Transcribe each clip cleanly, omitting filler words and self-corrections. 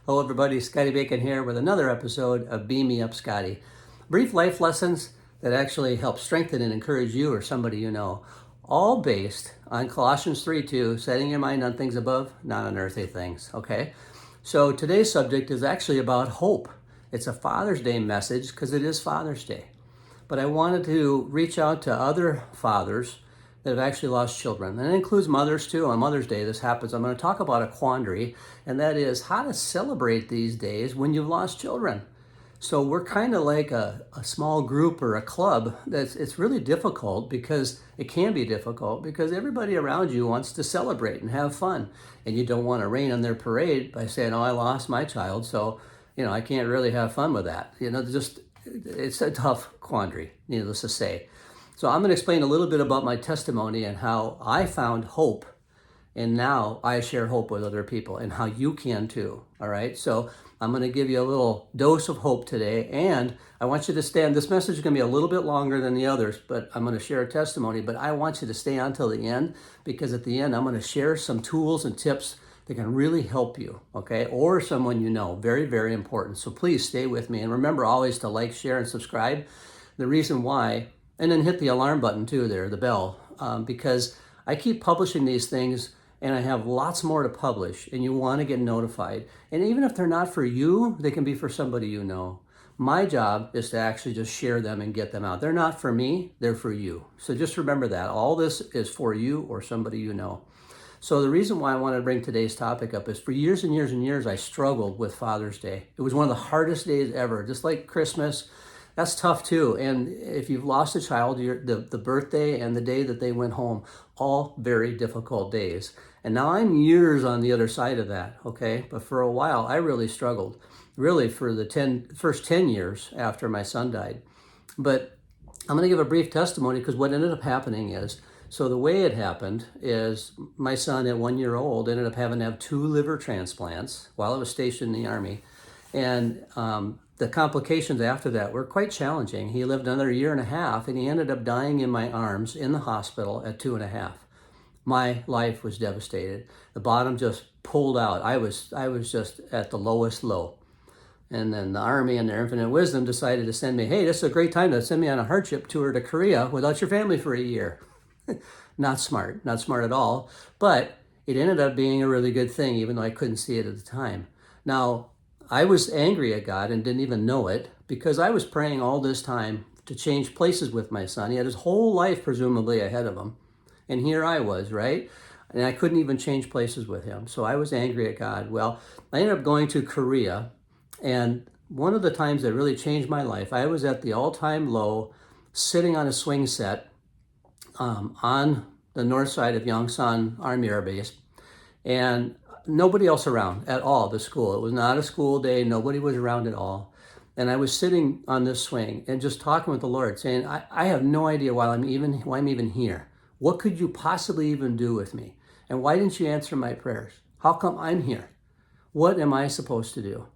Hello everybody, Scotty Bacon here with another episode of Me Up Scotty. Brief life lessons that actually help strengthen and encourage you or somebody you know. All based on Colossians 3:2, setting your mind on things above, not on earthly things, okay? So today's subject is actually about hope. It's a Father's Day message because it is Father's Day. But I wanted to reach out to other fathers that have actually lost children. And it includes mothers too. On Mother's Day, this happens. I'm going to talk about a quandary, and that is how to celebrate these days when you've lost children. So we're kind of like a small group or a club it's really difficult because it can be difficult because everybody around you wants to celebrate and have fun. And you don't want to rain on their parade by saying, oh, I lost my child, so, I can't really have fun with that. It's a tough quandary, needless to say. So I'm going to explain a little bit about my testimony and how I found hope, and now I share hope with other people, and how you can too. All right. So I'm going to give you a little dose of hope today, and I want you to stand. This message is going to be a little bit longer than the others, but I'm going to share a testimony. But I want you to stay on till the end, because at the end I'm going to share some tools and tips that can really help you, okay, or someone you know. Very, very important. So please stay with me, and remember always to like, share, and subscribe. The reason why. And then hit the alarm button too there, the bell, because I keep publishing these things and I have lots more to publish, and you want to get notified. And even if they're not for you, they can be for somebody you know. My job is to actually just share them and get them out. They're not for me, they're for you. So just remember that. All this is for you or somebody you know. So the reason why I want to bring today's topic up is for years and years and years, I struggled with Father's Day. It was one of the hardest days ever, just like Christmas. That's tough too. And if you've lost a child, the birthday and the day that they went home, all very difficult days. And now I'm years on the other side of that, okay? But for a while, I really struggled, really for the first 10 years after my son died. But I'm going to give a brief testimony, because what ended up happening is, so the way it happened is my son at 1 year old ended up having to have 2 liver transplants while I was stationed in the Army. And the complications after that were quite challenging. He lived another 1.5 years, and he ended up dying in my arms in the hospital at 2.5. My life was devastated. The bottom just pulled out. I was just at the lowest low. And then the Army, in their infinite wisdom, decided to send me, hey, this is a great time to send me on a hardship tour to Korea without your family for a year. Not smart at all. But it ended up being a really good thing, even though I couldn't see it at the time. Now, I was angry at God and didn't even know it, because I was praying all this time to change places with my son. He had his whole life presumably ahead of him. And here I was, right? And I couldn't even change places with him. So I was angry at God. Well, I ended up going to Korea. And one of the times that really changed my life, I was at the all-time low, sitting on a swing set on the north side of Yongsan Army Air Base. And nobody else around at all, the school. It was not a school day. Nobody was around at all. And I was sitting on this swing and just talking with the Lord, saying, I have no idea why I'm even here. What could you possibly even do with me? And why didn't you answer my prayers? How come I'm here? What am I supposed to do?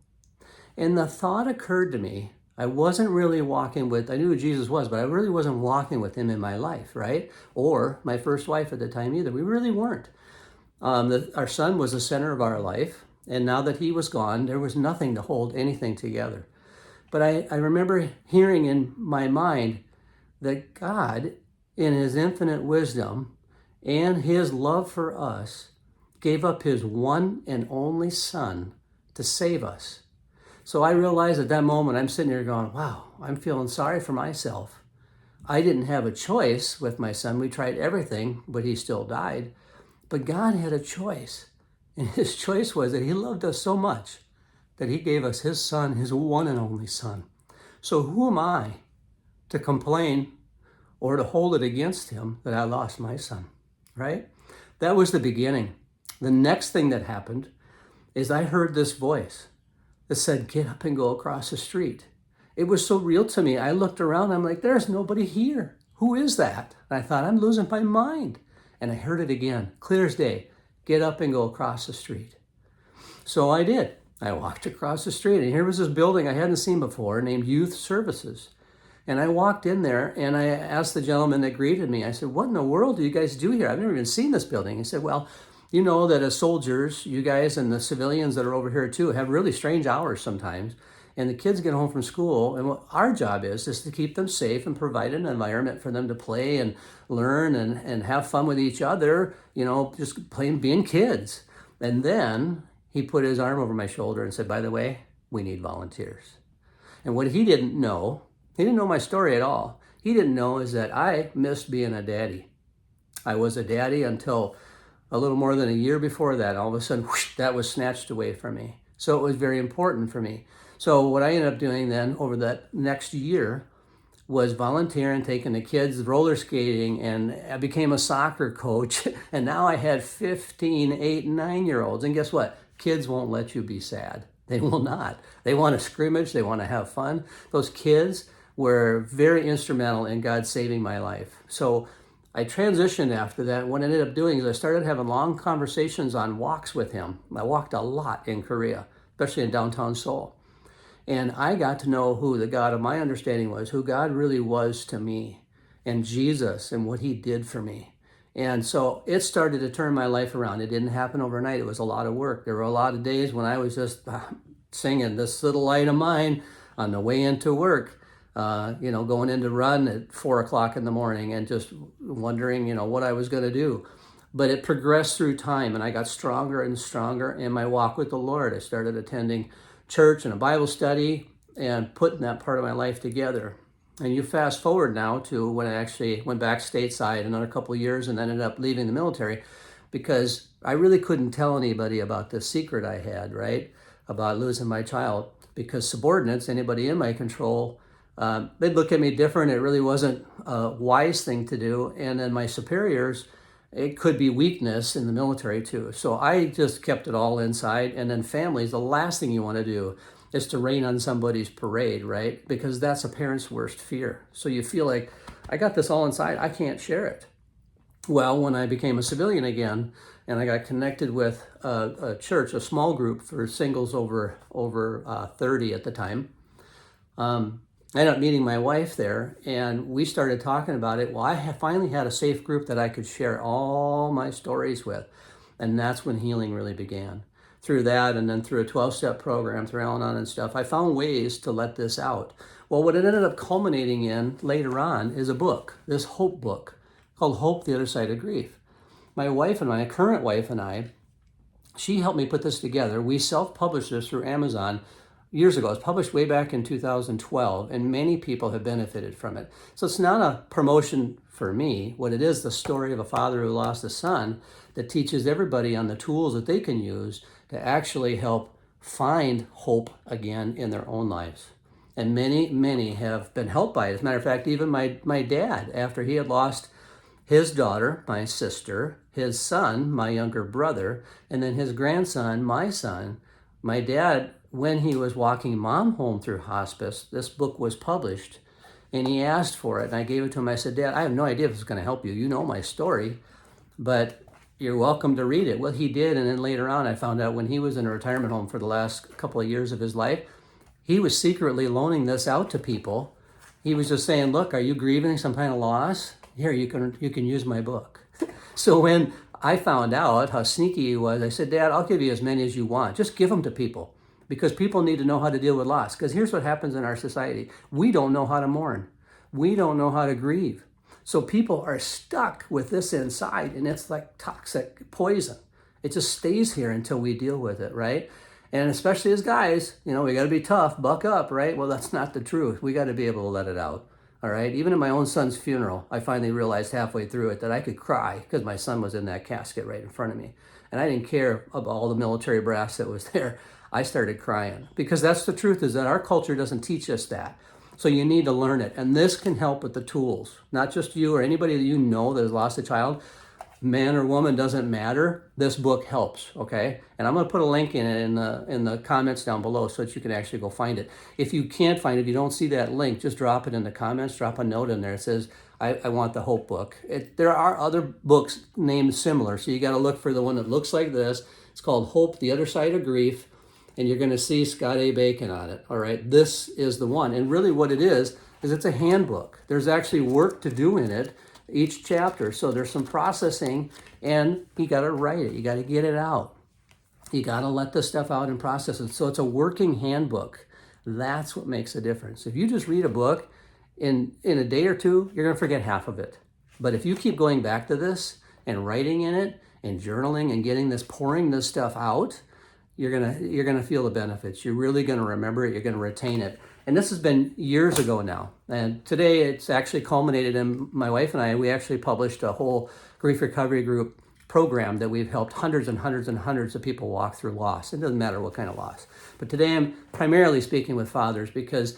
And the thought occurred to me, I wasn't really walking with, I knew who Jesus was, but I really wasn't walking with him in my life, right? Or my first wife at the time either. We really weren't. Our son was the center of our life, and now that he was gone, there was nothing to hold anything together. But I remember hearing in my mind that God, in his infinite wisdom and his love for us, gave up his one and only son to save us. So I realized at that moment, I'm sitting here going, wow, I'm feeling sorry for myself. I didn't have a choice with my son. We tried everything, but he still died. But God had a choice, and his choice was that he loved us so much that he gave us his son, his one and only son. So who am I to complain or to hold it against him that I lost my son, right? That was the beginning. The next thing that happened is I heard this voice that said, get up and go across the street. It was so real to me. I looked around, I'm like, there's nobody here. Who is that? And I thought, I'm losing my mind. And I heard it again, clear as day, get up and go across the street. So I did. I walked across the street, and here was this building I hadn't seen before named Youth Services. And I walked in there, and I asked the gentleman that greeted me, I said, what in the world do you guys do here? I've never even seen this building. He said, well, You know that as soldiers, you guys and the civilians that are over here too have really strange hours sometimes. And the kids get home from school, and what our job is to keep them safe and provide an environment for them to play and learn and have fun with each other, just playing, being kids. And then he put his arm over my shoulder and said, by the way, we need volunteers. And what he didn't know my story at all. He didn't know is that I missed being a daddy. I was a daddy until a little more than a year before that. All of a sudden, whoosh, that was snatched away from me. So it was very important for me. So what I ended up doing then over that next year was volunteering, taking the kids roller skating, and I became a soccer coach. And now I had 15, 8, and 9-year-olds. And guess what? Kids won't let you be sad. They will not. They want to scrimmage. They want to have fun. Those kids were very instrumental in God saving my life. So I transitioned after that. What I ended up doing is I started having long conversations on walks with him. I walked a lot in Korea, especially in downtown Seoul. And I got to know who the God of my understanding was, who God really was to me, and Jesus and what he did for me. And so it started to turn my life around. It didn't happen overnight. It was a lot of work. There were a lot of days when I was just singing This Little Light of Mine on the way into work, going in to run at 4 o'clock in the morning and just wondering, what I was going to do. But it progressed through time, and I got stronger and stronger in my walk with the Lord. I started attending church and a Bible study and putting that part of my life together. And you fast forward now to when I actually went back stateside another couple of years and ended up leaving the military, because I really couldn't tell anybody about this secret I had, right, about losing my child, because subordinates, anybody in my control, they'd look at me different. It really wasn't a wise thing to do. And then my superiors, it could be weakness in the military too. So I just kept it all inside. And then families, the last thing you want to do is to rain on somebody's parade, right? Because that's a parent's worst fear. So you feel like, I got this all inside, I can't share it. Well, when I became a civilian again, and I got connected with a church, a small group for singles over 30 at the time, I ended up meeting my wife there, and we started talking about it. Well, I finally had a safe group that I could share all my stories with, and that's when healing really began. Through that, and then through a 12-step program, through Al-Anon and stuff, I found ways to let this out. Well, what it ended up culminating in later on is a book, this hope book, called Hope, the Other Side of Grief. My wife and my current wife and I, she helped me put this together. We self-published this through Amazon years ago. It was published way back in 2012, and many people have benefited from it. So it's not a promotion for me. What it is, the story of a father who lost a son that teaches everybody on the tools that they can use to actually help find hope again in their own lives. And many, many have been helped by it. As a matter of fact, even my dad, after he had lost his daughter, my sister, his son, my younger brother, and then his grandson, my son, my dad, when he was walking mom home through hospice, this book was published, and he asked for it, and I gave it to him. I said, Dad, I have no idea if it's going to help you. You know my story, but you're welcome to read it. Well, he did, and then later on, I found out when he was in a retirement home for the last couple of years of his life, he was secretly loaning this out to people. He was just saying, look, are you grieving some kind of loss? Here, you can use my book. So when I found out how sneaky he was, I said, Dad, I'll give you as many as you want. Just give them to people, because people need to know how to deal with loss. Because here's what happens in our society. We don't know how to mourn. We don't know how to grieve. So people are stuck with this inside, and it's like toxic poison. It just stays here until we deal with it, right? And especially as guys, we got to be tough, buck up, right? Well, that's not the truth. We got to be able to let it out, all right? Even at my own son's funeral, I finally realized halfway through it that I could cry because my son was in that casket right in front of me. And I didn't care about all the military brass that was there. I started crying, because that's the truth, is that our culture doesn't teach us that. So you need to learn it. And this can help with the tools, not just you or anybody that you know that has lost a child. Man or woman, doesn't matter. This book helps, okay? And I'm going to put a link in it in the comments down below so that you can actually go find it. If you can't find it, if you don't see that link, just drop it in the comments, drop a note in there. It says, I want the Hope book. There are other books named similar, so you got to look for the one that looks like this. It's called Hope, the Other Side of Grief. And you're going to see Scott A. Bacon on it, all right? This is the one. And really what it is it's a handbook. There's actually work to do in it. each chapter. So there's some processing, and you got to write it. You got to get it out. You got to let this stuff out and process it. So it's a working handbook. That's what makes a difference. If you just read a book in a day or two, you're going to forget half of it. But if you keep going back to this and writing in it and journaling and pouring this stuff out, you're gonna feel the benefits. You're really gonna remember it. You're gonna retain it. And this has been years ago now. And today it's actually culminated in my wife and I. We actually published a whole grief recovery group program that we've helped hundreds and hundreds and hundreds of people walk through loss. It doesn't matter what kind of loss. But today I'm primarily speaking with fathers, because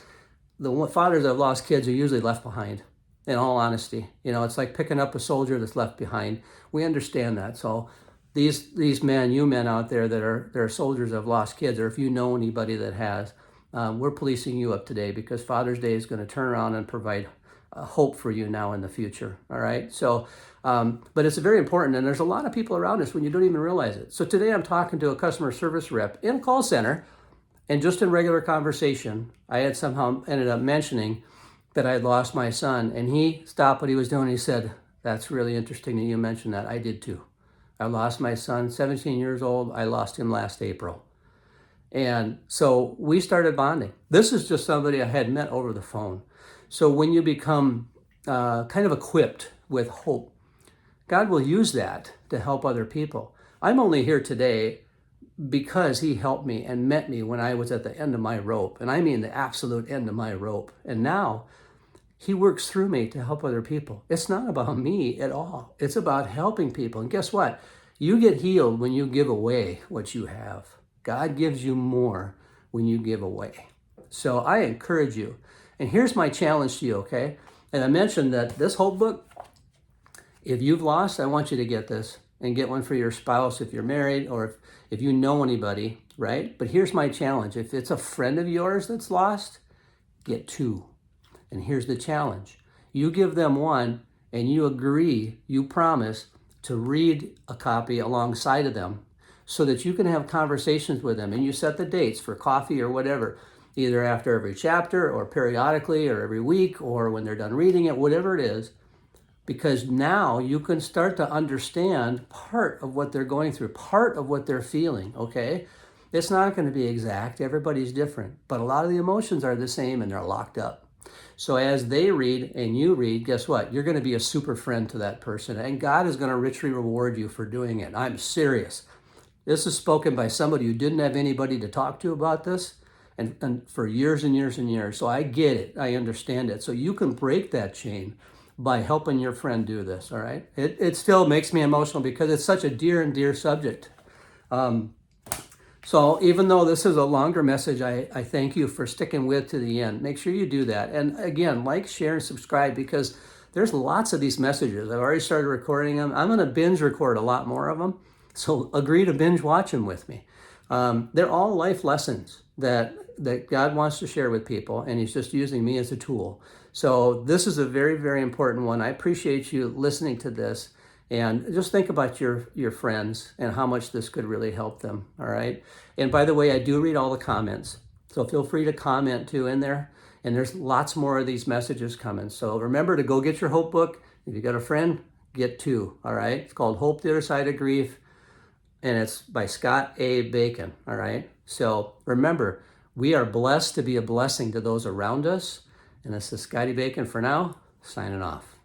the fathers that have lost kids are usually left behind. In all honesty, it's like picking up a soldier that's left behind. We understand that. So these men, you men out there that are soldiers that have lost kids, or if you know anybody that has, we're policing you up today, because Father's Day is going to turn around and provide hope for you now in the future. All right. So, but it's very important, and there's a lot of people around us when you don't even realize it. So today I'm talking to a customer service rep in a call center, and just in regular conversation, I had somehow ended up mentioning that I had lost my son, and he stopped what he was doing. He said, "That's really interesting that you mentioned that. I did too. I lost my son, 17 years old. I lost him last April." And so we started bonding. This is just somebody I had met over the phone. So when you become kind of equipped with hope, God will use that to help other people. I'm only here today because he helped me and met me when I was at the end of my rope. And I mean the absolute end of my rope. And now he works through me to help other people. It's not about me at all. It's about helping people. And guess what? You get healed when you give away what you have. God gives you more when you give away. So I encourage you. And here's my challenge to you, okay? And I mentioned that this whole book, if you've lost, I want you to get this and get one for your spouse if you're married, or if you know anybody, right? But here's my challenge. If it's a friend of yours that's lost, get two. And here's the challenge. You give them one, and you agree, you promise to read a copy alongside of them, so that you can have conversations with them, and you set the dates for coffee or whatever, either after every chapter or periodically or every week or when they're done reading it, whatever it is, because now you can start to understand part of what they're going through, part of what they're feeling, okay? It's not going to be exact. Everybody's different, but a lot of the emotions are the same, and they're locked up. So as they read and you read, guess what? You're going to be a super friend to that person, and God is going to richly reward you for doing it. I'm serious. This is spoken by somebody who didn't have anybody to talk to about this and for years and years and years. So I get it. I understand it. So you can break that chain by helping your friend do this, all right? It still makes me emotional because it's such a dear and dear subject. So even though this is a longer message, I thank you for sticking with to the end. Make sure you do that. And again, like, share, and subscribe, because there's lots of these messages. I've already started recording them. I'm going to binge record a lot more of them. So agree to binge watch them with me. They're all life lessons that God wants to share with people, and he's just using me as a tool. So this is a very, very important one. I appreciate you listening to this. And just think about your friends and how much this could really help them, all right? And by the way, I do read all the comments, so feel free to comment too in there. And there's lots more of these messages coming. So remember to go get your Hope book. If you got a friend, get two, all right? It's called Hope, the Other Side of Grief, and it's by Scott A. Bacon, all right? So remember, we are blessed to be a blessing to those around us. And this is Scotty Bacon for now, signing off.